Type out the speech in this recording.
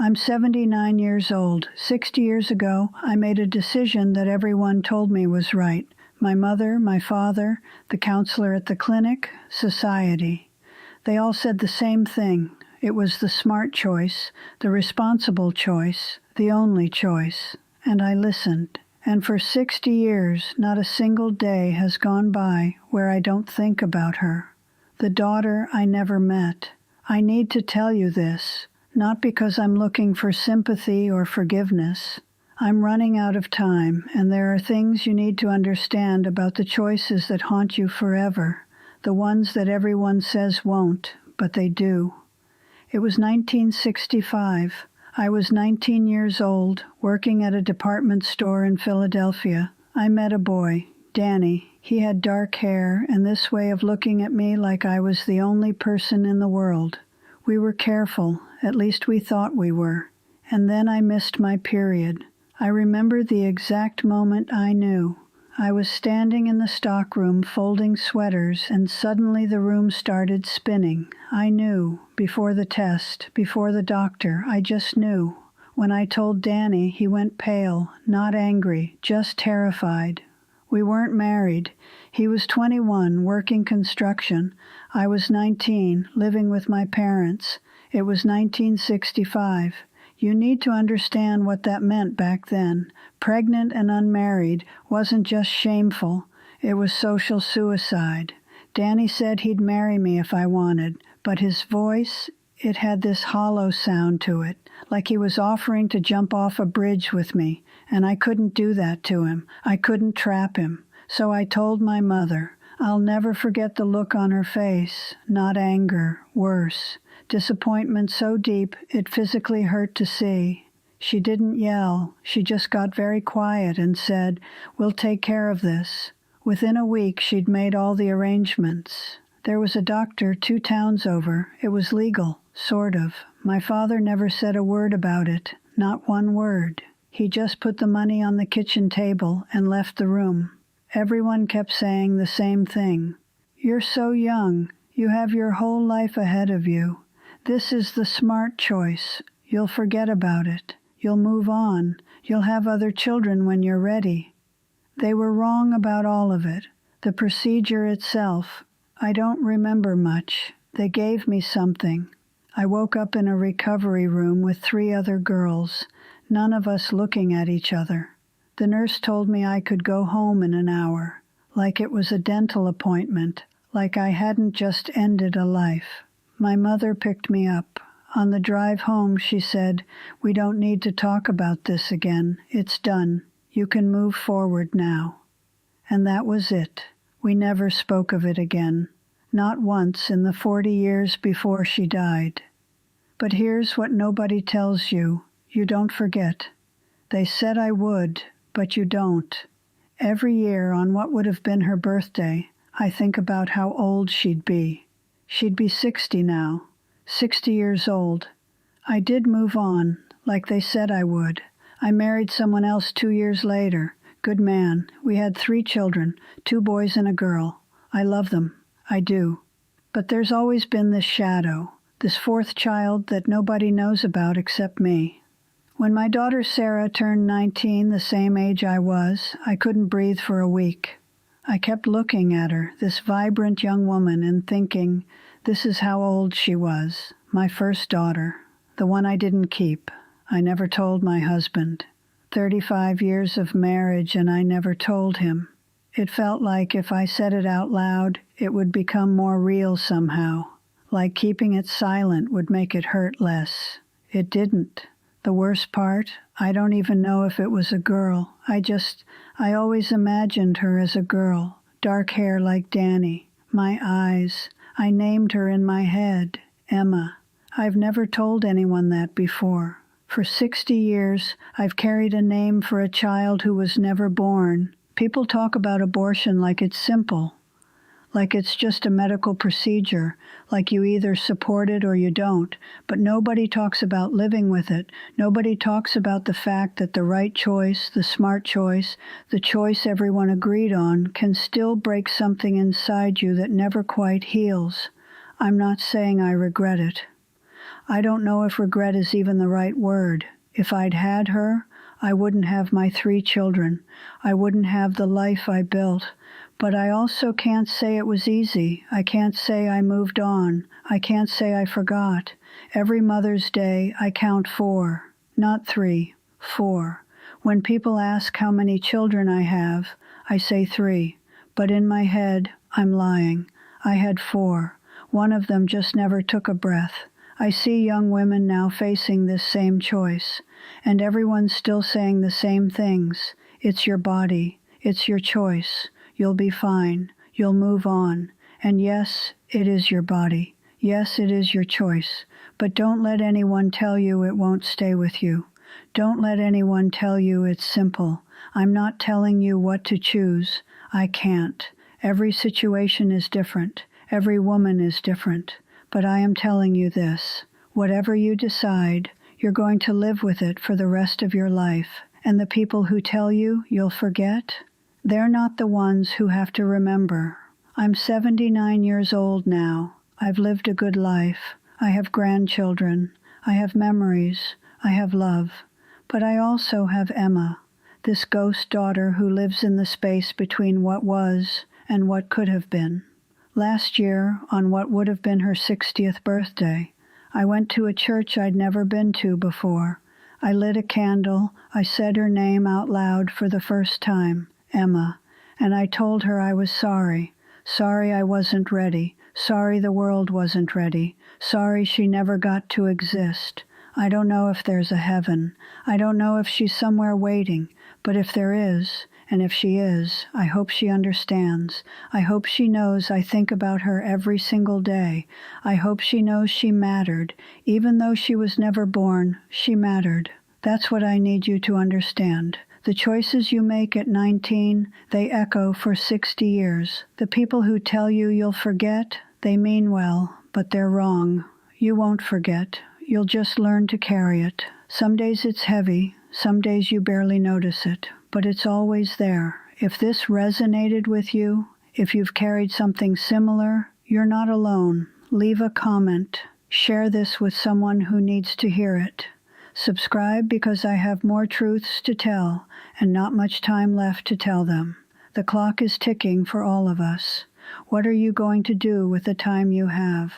I'm 79 years old. 60 years ago, I made a decision that everyone told me was right. My mother, my father, the counselor at the clinic, society. They all said the same thing. It was the smart choice, the responsible choice, the only choice. And I listened. And for 60 years, not a single day has gone by where I don't think about her. The daughter I never met. I need to tell you this, not because I'm looking for sympathy or forgiveness. I'm running out of time, and there are things you need to understand about the choices that haunt you forever, the ones that everyone says won't, but they do. It was 1965. I was 19 years old, working at a department store in Philadelphia. I met a boy, Danny. He had dark hair and this way of looking at me like I was the only person in the world. We were careful, at least we thought we were. And then I missed my period. I remember the exact moment I knew. I was standing in the stockroom folding sweaters, and suddenly the room started spinning. I knew, before the test, before the doctor, I just knew. When I told Danny, he went pale, not angry, just terrified. We weren't married. He was 21, working construction. I was 19, living with my parents. It was 1965. You need to understand what that meant back then. Pregnant and unmarried wasn't just shameful. It was social suicide. Danny said he'd marry me if I wanted, but his voice, it had this hollow sound to it, like he was offering to jump off a bridge with me, and I couldn't do that to him. I couldn't trap him. So I told my mother. I'll never forget the look on her face. Not anger, worse. Disappointment so deep it physically hurt to see. She didn't yell. She just got very quiet and said, "We'll take care of this." Within a week, she'd made all the arrangements. There was a doctor 2 towns over. It was legal, sort of. My father never said a word about it, not one word. He just put the money on the kitchen table and left the room. Everyone kept saying the same thing. "You're so young. You have your whole life ahead of you. This is the smart choice. You'll forget about it. You'll move on. You'll have other children when you're ready." They were wrong about all of it. The procedure itself, I don't remember much. They gave me something. I woke up in a recovery room with 3 other girls, none of us looking at each other. The nurse told me I could go home in an hour, like it was a dental appointment, like I hadn't just ended a life. My mother picked me up. On the drive home, she said, "We don't need to talk about this again. It's done. You can move forward now." And that was it. We never spoke of it again. Not once in the 40 years before she died. But here's what nobody tells you. You don't forget. They said I would, but you don't. Every year on what would have been her birthday, I think about how old she'd be. She'd be 60 now, 60 years old. I did move on, like they said I would. I married someone else 2 years later. Good man. We had 3 children, 2 boys and a girl. I love them. I do. But there's always been this shadow, this 4th child that nobody knows about except me. When my daughter Sarah turned 19, the same age I was, I couldn't breathe for a week. I kept looking at her, this vibrant young woman, and thinking, this is how old she was, my first daughter, the one I didn't keep. I never told my husband. 35 years of marriage, and I never told him. It felt like if I said it out loud, it would become more real somehow, like keeping it silent would make it hurt less. It didn't. The worst part, I don't even know if it was a girl. I always imagined her as a girl, dark hair like Danny, my eyes. I named her in my head, Emma. I've never told anyone that before. For 60 years, I've carried a name for a child who was never born. People talk about abortion like it's simple, like it's just a medical procedure, like you either support it or you don't. But nobody talks about living with it. Nobody talks about the fact that the right choice, the smart choice, the choice everyone agreed on, can still break something inside you that never quite heals. I'm not saying I regret it. I don't know if regret is even the right word. If I'd had her, I wouldn't have my 3 children. I wouldn't have the life I built. But I also can't say it was easy. I can't say I moved on. I can't say I forgot. Every Mother's Day, I count 4, not 3, 4. When people ask how many children I have, I say 3. But in my head, I'm lying. I had 4. One of them just never took a breath. I see young women now facing this same choice, and everyone's still saying the same things. It's your body. It's your choice. You'll be fine. You'll move on. And yes, it is your body. Yes, it is your choice. But don't let anyone tell you it won't stay with you. Don't let anyone tell you it's simple. I'm not telling you what to choose. I can't. Every situation is different. Every woman is different. But I am telling you this. Whatever you decide, you're going to live with it for the rest of your life. And the people who tell you you'll forget, they're not the ones who have to remember. I'm 79 years old now. I've lived a good life. I have grandchildren. I have memories. I have love. But I also have Emma, this ghost daughter who lives in the space between what was and what could have been. Last year, on what would have been her 60th birthday, I went to a church I'd never been to before. I lit a candle. I said her name out loud for the first time, Emma, and I told her I was sorry. Sorry I wasn't ready. Sorry the world wasn't ready. Sorry she never got to exist. I don't know if there's a heaven. I don't know if she's somewhere waiting. But if there is, and if she is, I hope she understands. I hope she knows I think about her every single day. I hope she knows she mattered. Even though she was never born, she mattered. That's what I need you to understand. The choices you make at 19, they echo for 60 years. The people who tell you you'll forget, they mean well, but they're wrong. You won't forget. You'll just learn to carry it. Some days it's heavy. Some days you barely notice it. But it's always there. If this resonated with you, if you've carried something similar, you're not alone. Leave a comment. Share this with someone who needs to hear it. Subscribe because I have more truths to tell and not much time left to tell them. The clock is ticking for all of us. What are you going to do with the time you have?